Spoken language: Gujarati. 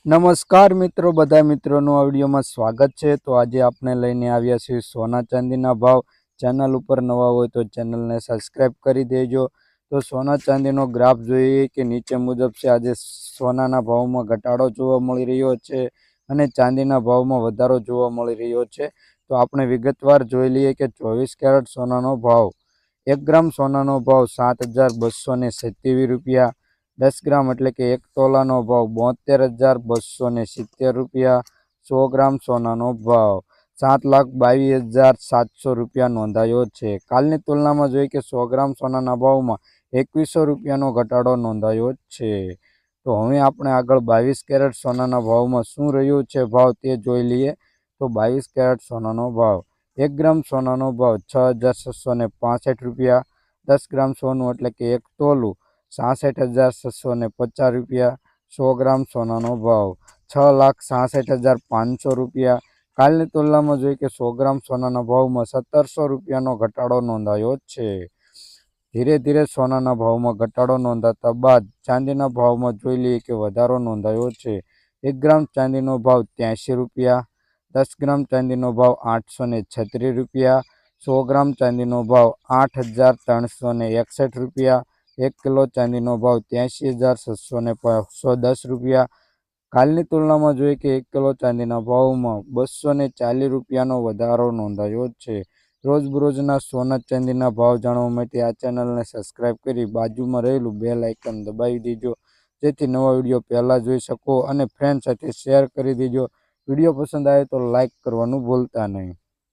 નમસ્કાર મિત્રો, બધા મિત્રોનું આ વિડીયોમાં સ્વાગત છે। તો આજે આપણે લઈને આવ્યા છીએ સોના ચાંદીના ભાવ। ચેનલ ઉપર નવા હોય તો ચેનલને સબસ્ક્રાઈબ કરી દેજો। તો સોના ચાંદીનો ગ્રાફ જોઈએ કે નીચે મુજબ છે। આજે સોનાના ભાવમાં ઘટાડો જોવા મળી રહ્યો છે અને ચાંદીના ભાવમાં વધારો જોવા મળી રહ્યો છે। તો આપણે વિગતવાર જોઈ લઈએ કે 24 કેરેટ સોનાનો ભાવ। 1 ગ્રામ સોનાનો ભાવ 7,227 રૂપિયા। 10 ગ્રામ એટલે કે 1 તોલાનો ભાવ 72,270 રૂપિયા। 100 ગ્રામ સોનાનો ભાવ 7,22,700 રૂપિયા નોંધાયો છે। કાલની તુલનામાં જોઈએ કે 100 ગ્રામ સોનાના ભાવમાં 2100 રૂપિયાનો ઘટાડો નોંધાયો છે। તો હવે આપણે આગળ 22 કેરેટ સોનાના ભાવમાં શું રહ્યું છે ભાવ તે જોઈ લઈએ। તો 22 કેરેટ સોનાનો ભાવ 1 ગ્રામ સોનાનો ભાવ 6,665 રૂપિયા। 10 ગ્રામ સોનું એટલે કે 1 તોલું 66,650 રૂપિયા। 100 ગ્રામ સોનાનો ભાવ 6,66,500 રૂપિયા। કાલની તુલનામાં જોઈએ કે 100 ગ્રામ સોનાના ભાવમાં 1700 રૂપિયાનો ઘટાડો નોંધાયો છે। ધીરે ધીરે સોનાના ભાવમાં ઘટાડો નોંધાતા બાદ ચાંદીના ભાવમાં જોઈ લઈએ કે વધારો નોંધાયો છે। 1 ગ્રામ ચાંદીનો ભાવ 83 રૂપિયા। 10 ગ્રામ ચાંદીનો ભાવ 836 રૂપિયા। 100 ગ્રામ ચાંદીનો ભાવ 8,361 રૂપિયા। 1 કિલો ચાંદીનો ભાવ 83,710 રૂપિયા। કાલની તુલનામાં જોઈએ કે 1 કિલો ચાંદીના ભાવમાં 240 રૂપિયાનો વધારો નોંધાયો છે। રોજબરોજના સોના ચાંદીના ભાવ જાણવા માટે આ ચેનલને સબસ્ક્રાઈબ કરી બાજુમાં રહેલું બેલ આઇકન દબાવી દેજો, જેથી નવા વિડીયો પહેલાં જોઈ શકો અને ફ્રેન્ડ સાથે શેર કરી દેજો। વિડીયો પસંદ આવે તો લાઇક કરવાનું ભૂલતા નહીં।